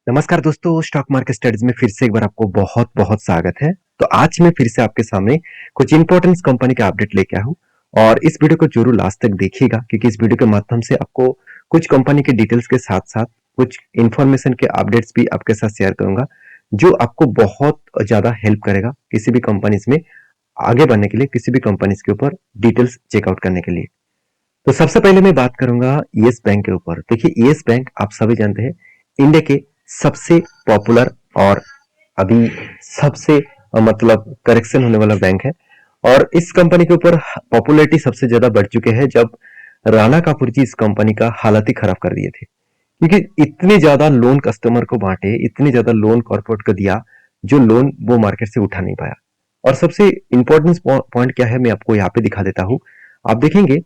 नमस्कार दोस्तों, stock market studies में फिर से एक बार आपको बहुत-बहुत स्वागत है। तो आज मैं फिर से आपके सामने कुछ इंपॉर्टेंट कंपनी का अपडेट लेके आया हूँ और इस वीडियो को ज़रूर लास्ट तक देखिएगा क्योंकि इस वीडियो के माध्यम से आपको कुछ कंपनी के डिटेल्स के साथ-साथ कुछ इन्फॉर्मेशन के अपडेट्स भी आपके साथ शेयर करूँगा, जो आपको बहुत ज़्यादा हेल्प करेगा किसी भी कंपनीज में आगे बढ़ने के लिए, किसी भी कंपनीज के ऊपर डिटेल्स चेकआउट करने के लिए। तो सबसे पहले मैं बात करूंगा येस बैंक के ऊपर। देखिए येस बैंक आप सभी जानते हैं इंडिया के सबसे पॉपुलर और अभी सबसे मतलब करेक्शन होने वाला बैंक है और इस कंपनी के ऊपर पॉपुलैरिटी सबसे ज्यादा बढ़ चुके हैं जब राणा कपूर जी इस कंपनी का हालत ही खराब कर दिए थे क्योंकि इतने ज्यादा लोन कस्टमर को बांटे, इतने ज्यादा लोन कॉर्पोरेट को दिया जो लोन वो मार्केट से उठा नहीं पाया। और सबसे इंपॉर्टेंट पॉइंट क्या है मैं आपको यहाँ पे दिखा देता हूँ। आप देखेंगे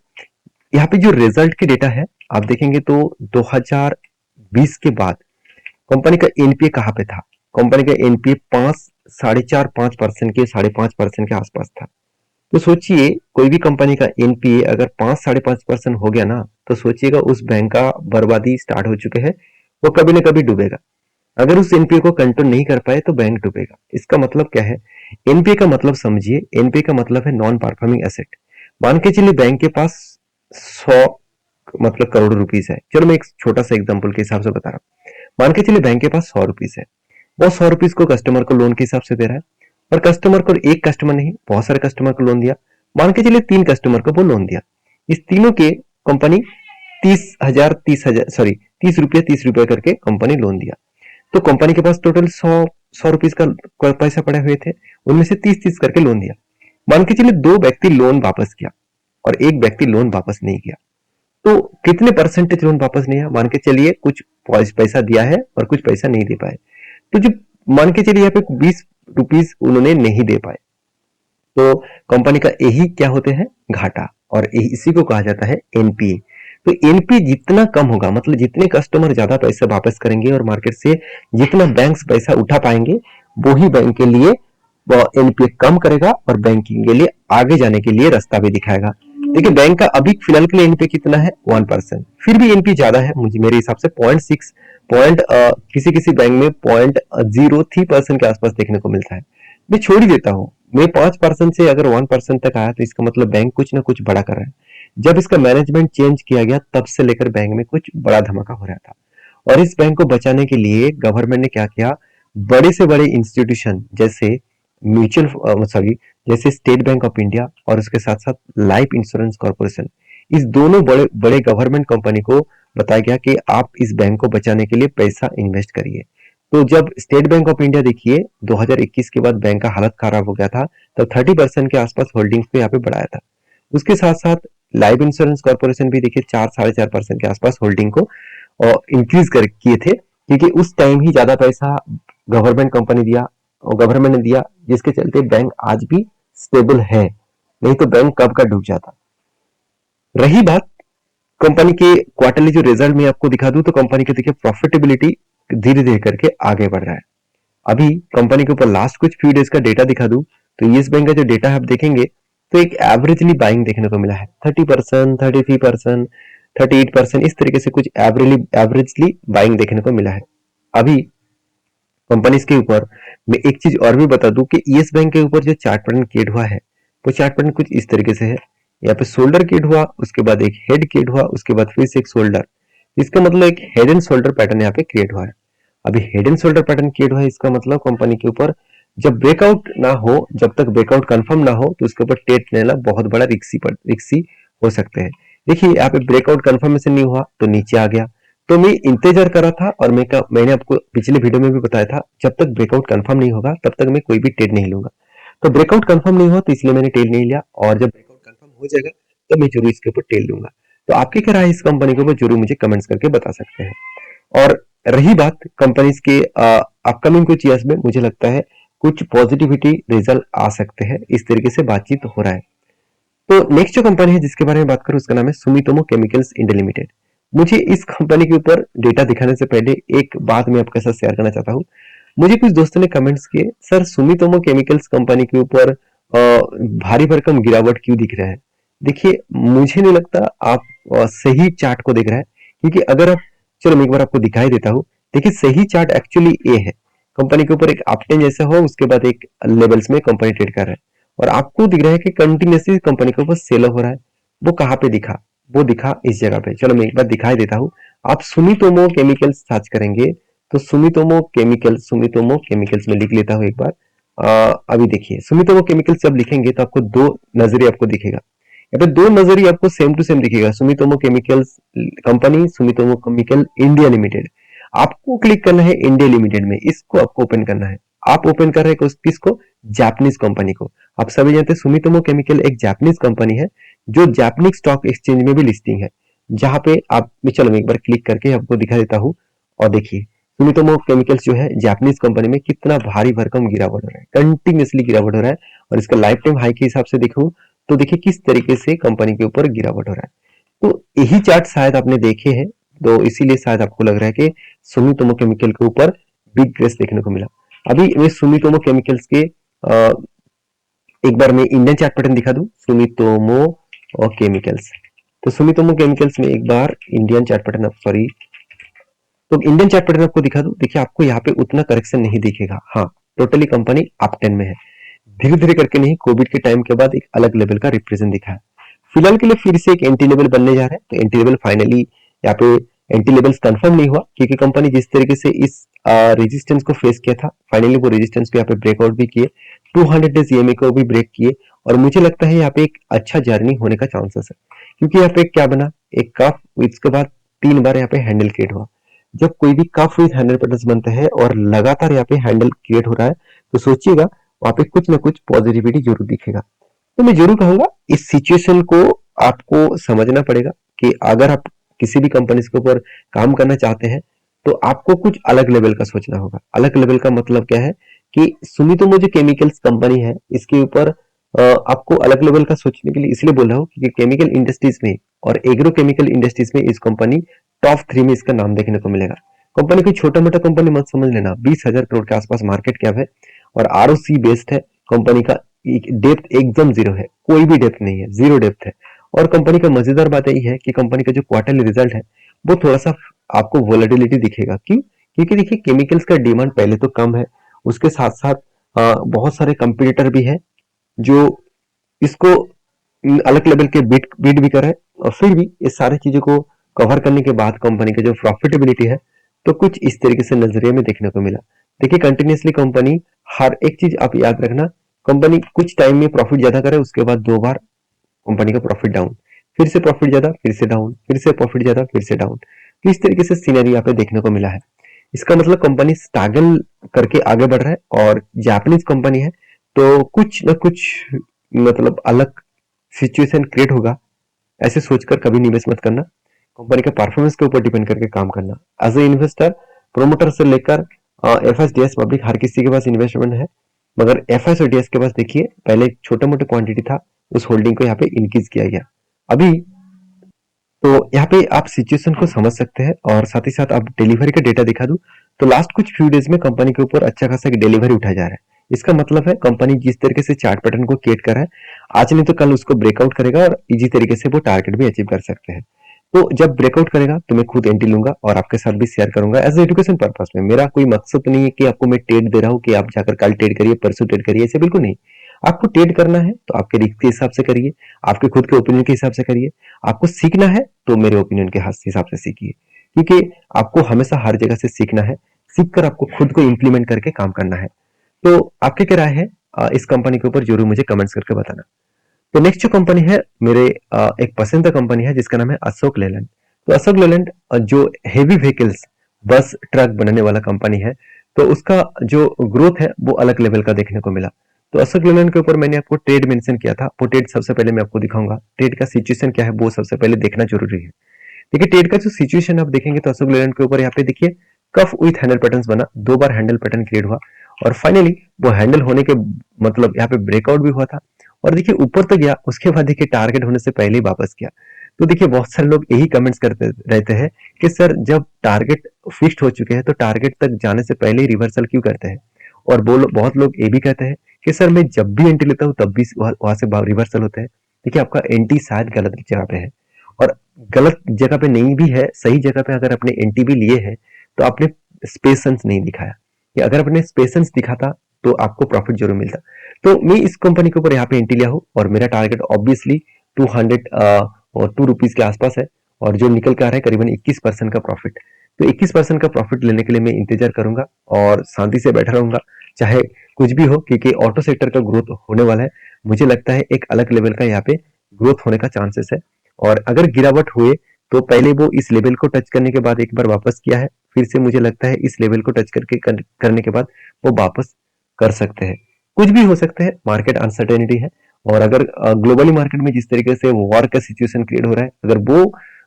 यहाँ पे जो रिजल्ट की डेटा है आप देखेंगे तो 2020 के बाद कंपनी का एनपीए कहाँ पे था। कंपनी का एनपीए 5.5% के 5.5% के आसपास था। तो सोचिए कोई भी कंपनी का एनपीए अगर 5-5.5% हो गया ना, तो सोचिएगा उस बैंक का बर्बादी स्टार्ट हो चुके हैं। वो कभी ना कभी डूबेगा। अगर उस एनपीए को कंट्रोल नहीं कर पाए तो बैंक डूबेगा। इसका मतलब क्या है? एनपीए का मतलब समझिए, एनपीए का मतलब है नॉन परफॉर्मिंग एसेट। मान के चलिए बैंक के पास 100 मतलब करोड़ रुपीस है। चलो मैं एक छोटा सा एग्जांपल के हिसाब से बता रहा हूँ। मान के चलिए बैंक के पास 100 रुपीस है। वो 100 रुपीस को कस्टमर को लोन के हिसाब से दे रहा है और कस्टमर को एक कस्टमर नहीं बहुत सारे कस्टमर को लोन दिया। मान के चलिए 3 कस्टमर को वो लोन दिया। इस तीनों के कंपनी 30 रुपये करके कंपनी लोन दिया। तो कंपनी के पास टोटल 100 रुपीस का पैसा पड़े हुए थे। उनमें से 30-30 करके लोन दिया। मान के चलिए 2 व्यक्ति लोन वापस किया और एक व्यक्ति लोन वापस नहीं किया। तो कितने परसेंटेज लोन वापस नहीं है? मान के चलिए कुछ पैसा दिया है और कुछ पैसा नहीं दे पाए। तो जो मान के चलिए यहाँ पे 20 रुपीस उन्होंने नहीं दे पाए, तो कंपनी का यही क्या होते हैं? घाटा। और इसी को कहा जाता है एनपीए। तो एनपीए जितना कम होगा मतलब जितने कस्टमर ज्यादा पैसा वापस करेंगे और मार्केट से जितना बैंक्स पैसा उठा पाएंगे वो ही बैंक के लिए एनपीए कम करेगा और बैंकिंग के लिए आगे जाने के लिए रास्ता भी दिखाएगा। देखिए बैंक का अभी फिलहाल के लिए एनपीए कितना है? 1%। फिर भी एनपीए ज्यादा है मुझे मेरे हिसाब से 0.6 पॉइंट किसी किसी बैंक में 0.03% के आसपास देखने को मिलता है। मैं छोड़ ही देता हूँ। मैं 5% से अगर 1% तक आया तो इसका मतलब बैंक कुछ ना कुछ बड़ा कर रहा है। जब इसका मैनेजमेंट चेंज किया गया तब से लेकर बैंक में कुछ बड़ा धमाका हो रहा था। और इस बैंक को बचाने के लिए गवर्नमेंट ने क्या किया? बड़े से बड़े इंस्टीट्यूशन जैसे म्यूचुअल सॉरी जैसे स्टेट बैंक ऑफ इंडिया और उसके साथ साथ लाइफ इंश्योरेंस कॉर्पोरेशन, इस दोनों बड़े बड़े गवर्नमेंट कंपनी को बताया गया कि आप इस बैंक को बचाने के लिए पैसा इन्वेस्ट करिए। तो जब स्टेट बैंक ऑफ इंडिया देखिए 2021 के बाद बैंक का हालत खराब हो गया था, तब 30% के आसपास होल्डिंग्स को यहाँ पे बढ़ाया था। उसके साथ साथ लाइफ इंश्योरेंस कॉर्पोरेशन भी देखिए 4-4.5% के आसपास होल्डिंग को इंक्रीज कर किए थे क्योंकि उस टाइम ही ज्यादा पैसा गवर्नमेंट कंपनी दिया और गवर्नमेंट ने दिया, जिसके चलते बैंक आज भी स्टेबल है। नहीं तो बैंक कब का डूब जाता। रही बात कंपनी के क्वार्टरली जो रिजल्ट में आपको दिखा दूं तो कंपनी के देखिए प्रॉफिटेबिलिटी धीरे धीरे करके आगे बढ़ रहा है। अभी कंपनी के ऊपर लास्ट कुछ फ्यू डेज का डेटा दिखा दूं तो येस बैंक का जो डेटा आप देखेंगे तो एक एवरेजली बाइंग देखने को मिला है 30%, 33%, 38%, इस तरीके से कुछ एवरेजली बाइंग देखने को मिला है। अभी कंपनीज के ऊपर मैं एक चीज और भी बता दूं कि येस बैंक के ऊपर जो चार्ट पैटर्न क्रिएट हुआ है वो चार्ट पैटर्न कुछ इस तरीके से है। यहाँ पे शोल्डर क्रिएट हुआ, उसके बाद एक हेड क्रिएट हुआ, उसके बाद फिर से एक शोल्डर। इसका मतलब एक हेड एंड शोल्डर पैटर्न यहाँ पे क्रिएट हुआ है। अभी head and shoulder pattern create हुआ है इसका मतलब कंपनी के ऊपर जब ब्रेकआउट ना हो, जब तक ब्रेकआउट कंफर्म ना हो तो उसके ऊपर ट्रेड लेना बहुत बड़ा रिक्सी हो सकते हैं। देखिए यहाँ पे ब्रेकआउट कंफर्मेशन नहीं हुआ तो नीचे आ गया। तो मैं इंतजार कर रहा था और मैंने आपको पिछले वीडियो में भी बताया था जब तक ब्रेकआउट कंफर्म नहीं होगा तब तक मैं कोई भी ट्रेड नहीं लूंगा। तो ब्रेकआउट कंफर्म नहीं हुआ तो इसलिए मैंने ट्रेड नहीं लिया और जब ब्रेकआउट कंफर्म हो जाएगा तो मैं जरूर इसके ऊपर ट्रेड लूंगा। तो आपकी क्या राय है इस कंपनी के ऊपर जरूर मुझे कमेंट्स करके बता सकते हैं। और रही बात कंपनीज के अपकमिंग कुछ ईयर्स में मुझे लगता है कुछ पॉजिटिविटी रिजल्ट आ सकते हैं, इस तरीके से बातचीत हो रहा है। तो नेक्स्ट जो कंपनी है जिसके बारे में बात करूं उसका नाम है सुमितोमो केमिकल्स इंडिया लिमिटेड। मुझे इस कंपनी के ऊपर डेटा दिखाने से पहले एक बात मैं आपके साथ शेयर करना चाहता हूँ। मुझे कुछ दोस्तों ने कमेंट्स किए सर सुमितोमो केमिकल्स कंपनी के ऊपर भारी भरकम गिरावट क्यों दिख रहा है। देखिए मुझे नहीं लगता आप सही चार्ट को देख रहे हैं क्योंकि अगर आप चलो मैं एक बार आपको दिखाई देता हूँ। देखिए सही चार्ट एक्चुअली ए है, कंपनी के ऊपर एक अपटेन जैसा हो, उसके बाद एक लेवल्स में कंपनी ट्रेड कर रहा है और आपको दिख रहा है कि कंटिन्यूसली कंपनी के ऊपर सेल हो रहा है। वो कहाँ पे दिखा? वो दिखा इस जगह पे। चलो मैं एक बार दिखाई देता हूँ। आप सुमितोमो केमिकल्स सर्च करेंगे तो सुमितोमो केमिकल्स में लिख लेता हूँ एक बार। अभी देखिए सुमितोमो केमिकल्स जब लिखेंगे तो आपको दो नजरिए आपको दिखेगा। यहाँ पे दो नजरिए आपको सेम टू सेम दिखेगा, Sumitomo chemicals company, Sumitomo chemical India limited. आपको क्लिक करना है इंडिया लिमिटेड में, इसको आपको ओपन करना है। आप ओपन कर रहे हैं किसको? जापानीज कंपनी को। आप सभी जानते हैं सुमितोमो केमिकल एक जापानीज कंपनी है जो जापानीज स्टॉक एक्सचेंज में भी लिस्टिंग है, जहां पे आप, चलो मैं एक बार क्लिक करके आपको दिखा देता हूँ। और देखिए सुमितोमो केमिकल्स जो है जापानीज कंपनी में कितना भारी भरकम गिरावट हो रहा है, कंटिन्यूसली गिरावट हो रहा है। और इसका लाइफ टाइम हाई के हिसाब से देखूं तो देखिए किस तरीके से कंपनी के ऊपर गिरावट हो रहा है। तो यही चार्ट शायद आपने देखे हैं, तो इसीलिए शायद आपको लग रहा है कि सुमितोमो केमिकल के ऊपर बिग ग्रेस देखने को मिला। अभी मैं सुमितोमो केमिकल्स के एक बार मैं इंडियन चार्ट पैटर्न दिखा दूं, सुमितोमो और केमिकल्स। तो सुमितोमो केमिकल्स में एक बार इंडियन चार्ट पैटर्न, सॉरी, तो इंडियन चार्ट पैटर्न आपको दिखा दूं। देखिए आपको यहाँ पे उतना करेक्शन नहीं दिखेगा। हाँ, टोटली कंपनी अप 10 में है, धीरे धीरे करके नहीं, कोविड के टाइम के बाद एक अलग लेवल का रिप्रेजेंट दिखा है। फिलहाल के लिए फिर से एक एंटी लेवल बनने जा रहा है, तो एंटी लेवल फाइनली यहाँ पे एंटी लेवल्स कंफर्म नहीं हुआ, क्योंकि कंपनी जिस तरीके से इस रेजिस्टेंस को फेस किया था, फाइनली वो रेजिस्टेंस को यहाँ पे ब्रेकआउट भी किए, 200 डेज ईएमए को भी ब्रेक किए। और मुझे लगता है यहाँ पे एक अच्छा जर्नी होने का चांसेस है, क्योंकि यहाँ पे क्या बना, एक कफ, इसके बाद 3 बार यहाँ पे हैंडल क्रिएट हुआ। जब कोई भी कफ विद हैंडल पैटर्न्स बनते हैं और लगातार यहाँ पे हैंडल क्रिएट हो रहा है, तो सोचिएगा वहां पे कुछ ना कुछ पॉजिटिविटी जरूर दिखेगा। तो मैं जरूर कहूंगा इस सिचुएशन को आपको समझना पड़ेगा कि अगर आप किसी भी कंपनी के ऊपर काम करना चाहते हैं तो आपको कुछ अलग लेवल का सोचना होगा। अलग लेवल का मतलब क्या है कि सुमितोमो जो केमिकल्स कंपनी है, इसके ऊपर आपको अलग लेवल का सोचने के लिए इसलिए बोल रहा हूँ क्योंकि केमिकल इंडस्ट्रीज में और एग्रो केमिकल इंडस्ट्रीज में इस कंपनी टॉप 3 में इसका नाम देखने को मिलेगा। कंपनी कोई छोटा मोटा कंपनी मत समझ लेना, 20,000 करोड़ के आसपास मार्केट कैप है और आरओसी बेस्ड है कंपनी का। डेप्थ एकदम जीरो है, कोई भी डेप्थ नहीं है, जीरो डेप्थ है। और कंपनी का मजेदार बात यही है कि कंपनी का जो क्वार्टरली रिजल्ट है वो थोड़ा सा आपको वोलेटिलिटी दिखेगा। क्यों? क्योंकि देखिए केमिकल्स का डिमांड पहले तो कम है, उसके साथ साथ बहुत सारे कंपटीटर भी है जो इसको अलग लेवल के बीट भी कर रहे हैं। और फिर भी इस सारी चीजों को कवर करने के बाद कंपनी की जो प्रॉफिटेबिलिटी है तो कुछ इस तरीके से नजरिए में देखने को मिला। देखिए कंटिन्यूसली कंपनी, हर एक चीज आप याद रखना, कंपनी कुछ टाइम में प्रॉफिट ज्यादा करे, उसके बाद 2 बार कंपनी का प्रॉफिट डाउन, फिर से प्रॉफिट ज्यादा, फिर से डाउन, फिर से प्रॉफिट ज्यादा, फिर से डाउन। तो इस तरीके से सीनरी यहाँ पे देखने को मिला है। इसका मतलब कंपनी स्ट्रगल करके आगे बढ़ रहा है और जापानीज कंपनी है तो कुछ ना कुछ मतलब अलग सिचुएशन क्रिएट होगा, ऐसे सोचकर कभी निवेश मत करना। कंपनी के परफॉर्मेंस के ऊपर डिपेंड करके काम करना। एज ए इन्वेस्टर, प्रोमोटर से लेकर एफएस पब्लिक, हर किसी के पास इन्वेस्टमेंट है, मगर एफएस और डीएस के पास देखिए पहले छोटा मोटा क्वांटिटी था, उस होल्डिंग को यहाँ पे इंक्रीज किया गया। अभी तो यहाँ पे आप सिचुएशन को समझ सकते हैं और साथ ही साथ आप डिलीवरी का डेटा दिखा दूं तो लास्ट कुछ फ्यू डेज में कंपनी के ऊपर अच्छा खासा डिलीवरी उठाया जा रहा है। इसका मतलब है कंपनी जिस तरीके से चार्ट पैटर्न को क्रिएट कर रहा है, आज नहीं तो कल उसको ब्रेकआउट करेगा और इजी तरीके से वो टारगेट भी अचीव कर सकते हैं। तो जब ब्रेकआउट करेगा तो मैं खुद एंट्री लूंगा और आपके साथ भी शेयर करूंगा एज एजुकेशन पर्पस में। मेरा कोई मकसद नहीं है कि आपको मैं ट्रेड दे रहा हूँ कि आप जाकर कल ट्रेड करिए, परसों ट्रेड करिए, ऐसे बिल्कुल नहीं। आपको ट्रेड करना है तो आपके रिस्क के हिसाब से करिए, आपके खुद के ओपिनियन के हिसाब से करिए। आपको सीखना है तो मेरे ओपिनियन के हिसाब से सीखिए, क्योंकि आपको हमेशा हर जगह से सीखना है, सीखकर आपको खुद को इम्प्लीमेंट करके काम करना है। तो आपकी क्या राय है इस कंपनी के ऊपर, जरूर मुझे कमेंट्स करके बताना। तो नेक्स्ट जो कंपनी है मेरे एक पसंदीदा कंपनी है जिसका नाम है अशोक लेलैंड। तो अशोक लेलैंड जो हेवी व्हीकल्स, बस ट्रक बनाने वाला कंपनी है, तो उसका जो ग्रोथ है वो अलग लेवल का देखने को मिला। तो अशोक लेलैंड के ऊपर मैंने आपको ट्रेड मेंशन किया था, वो ट्रेड सबसे पहले मैं आपको दिखाऊंगा। ट्रेड का सिचुएशन क्या है वो सबसे पहले देखना जरूरी है। देखिए ट्रेड का जो सिचुएशन आप देखेंगे तो अशोक लेलैंड के ऊपर यहाँ पे देखिए कफ विथ हैंडल पैटर्न्स बना, 2 बार हैंडल पैटर्न क्रिएट हुआ और फाइनली वो हैंडल होने के मतलब यहाँ पे ब्रेकआउट भी हुआ था और देखिए ऊपर तक गया, उसके बाद देखिए टारगेट होने से पहले ही वापस किया। तो देखिए बहुत सारे लोग यही कमेंट्स करते रहते हैं कि सर जब टारगेट फिक्स्ड हो चुके हैं तो टारगेट तक जाने से पहले ही रिवर्सल क्यों करते हैं। और बहुत लोग ये भी कहते हैं कि सर मैं जब भी एंट्री लेता हूँ तब भी वहां से रिवर्सल होता है। देखिए आपका एंट्री शायद गलत जगह पे है, और गलत जगह पे नहीं भी है, सही जगह पे अगर आपने एंट्री भी लिए है तो आपने स्पेशंस नहीं दिखाया, कि अगर आपने स्पेशंस दिखाता तो आपको प्रॉफिट जरूर मिलता। तो मैं इस कंपनी के ऊपर यहाँ पे एंट्री लिया हूँ और मेरा टारगेट ऑब्वियसली 200 और 2 रुपीज के आसपास है, और जो निकल के आ रहा है करीबन 21% का प्रॉफिट। तो 21% का प्रॉफिट लेने के लिए मैं इंतजार करूंगा और शांति से बैठा रहूंगा, चाहे कुछ भी हो, क्योंकि ऑटो सेक्टर का ग्रोथ होने वाला है। मुझे लगता है एक अलग लेवल का यहाँ पे ग्रोथ होने का चांसेस है, और अगर गिरावट हुए तो पहले वो इस लेवल को टच करने के बाद एक बार वापस किया है, फिर से मुझे लगता है इस लेवल को टच करने के बाद वो वापस कर सकते हैं। कुछ भी हो सकता है, मार्केट अनसर्टेनिटी है। और अगर ग्लोबली मार्केट में जिस तरीके से वॉर का सिचुएशन क्रिएट हो रहा है, अगर वो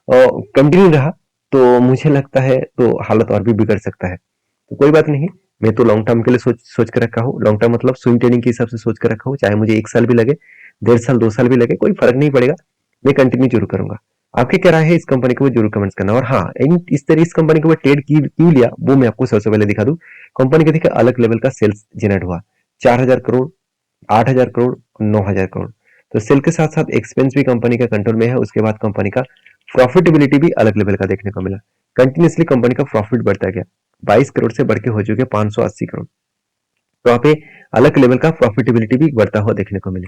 कंटिन्यू रहा तो मुझे लगता है तो हालत और भी बिगड़ सकता है। तो कोई बात नहीं, मैं तो लॉन्ग टर्म के लिए सोच के रखा हूँ। लॉन्ग टर्म मतलब स्विंग ट्रेडिंग के हिसाब से सोच के रखा हूँ, चाहे मुझे 1 साल भी लगे, 1.5 साल 2 साल भी लगे, कोई फर्क नहीं पड़ेगा, मैं कंटिन्यू जरूर करूंगा। आपकी क्या राय है इस कंपनी के ऊपर जरूर कमेंट्स करना। और हाँ, इस कंपनी के ऊपर ट्रेड क्यों लिया वो मैं आपको सबसे पहले दिखा दूं। कंपनी के देखिए अलग लेवल का सेल्स जनरेट हुआ, 4,000 करोड़, 8,000 करोड़, 9,000 करोड़। तो सेल के साथ साथ एक्सपेंस भी कंपनी का कंट्रोल में है। उसके बाद कंपनी का प्रॉफिटेबिलिटी भी अलग लेवल का देखने को मिला। कंटिन्यूसली कंपनी का प्रॉफिट बढ़ता गया, 22 करोड़ से बढ़ के हो चुके 580 करोड़। तो यहाँ पे अलग लेवल का प्रॉफिटेबिलिटी भी बढ़ता हुआ देखने को मिले।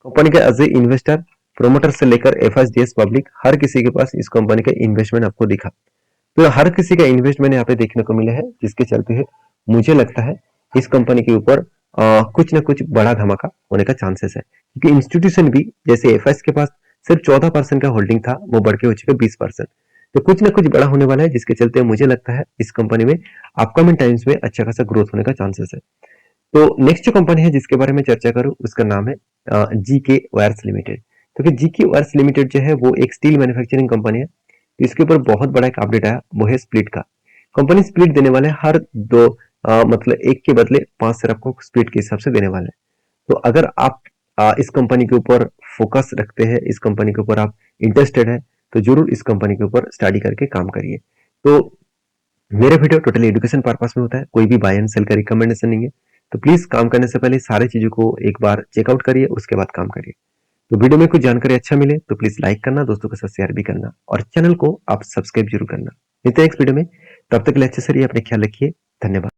कंपनी के एज ए इन्वेस्टर, प्रोमोटर से लेकर एफएसडीएस पब्लिक, हर किसी के पास इस कंपनी का इन्वेस्टमेंट आपको दिखा। तो हर किसी का इन्वेस्टमेंट यहाँ पे देखने को मिला है, जिसके चलते है मुझे लगता है इस कंपनी के ऊपर कुछ ना कुछ बड़ा धमाका होने का चांसेस है, क्योंकि इंस्टीट्यूशन भी जैसे एफएस के पास सिर्फ 14% का होल्डिंग था, वो बढ़ के हो चुका 20%। तो कुछ ना कुछ बड़ा होने वाला है, जिसके चलते मुझे लगता है इस कंपनी में अपकमिंग टाइम्स में अच्छा खासा ग्रोथ होने का चांसेस है। तो नेक्स्ट जो कंपनी है जिसके बारे में चर्चा करूं, उसका नाम है जीके वायर्स लिमिटेड। क्योंकि जीके वायर्स लिमिटेड जो है वो एक स्टील मैन्युफैक्चरिंग कंपनी है। तो इसके ऊपर बहुत बड़ा एक अपडेट आया, वो है स्प्लिट का। कंपनी स्प्लिट देने वाले हर दो मतलब एक के बदले 5 शेयर आपको स्प्लिट के हिसाब से देने वाले हैं। तो अगर आप इस कंपनी के ऊपर फोकस रखते हैं, इस कंपनी के ऊपर आप इंटरेस्टेड है, तो जरूर इस कंपनी के ऊपर स्टडी करके काम करिए। तो मेरा वीडियो टोटली एजुकेशन पर्पस में होता है, कोई भी बाय एंड सेल का रिकमेंडेशन नहीं है। तो प्लीज काम करने से पहले सारी चीजों को एक बार चेकआउट करिए, उसके बाद काम करिए। तो वीडियो में कुछ जानकारी अच्छा मिले तो प्लीज लाइक करना, दोस्तों के साथ शेयर भी करना, और चैनल को आप सब्सक्राइब जरूर करना। मिलते हैं नेक्स्ट वीडियो में, तब तक के लिए अच्छे से रहिए, अपने ख्याल रखिए, धन्यवाद।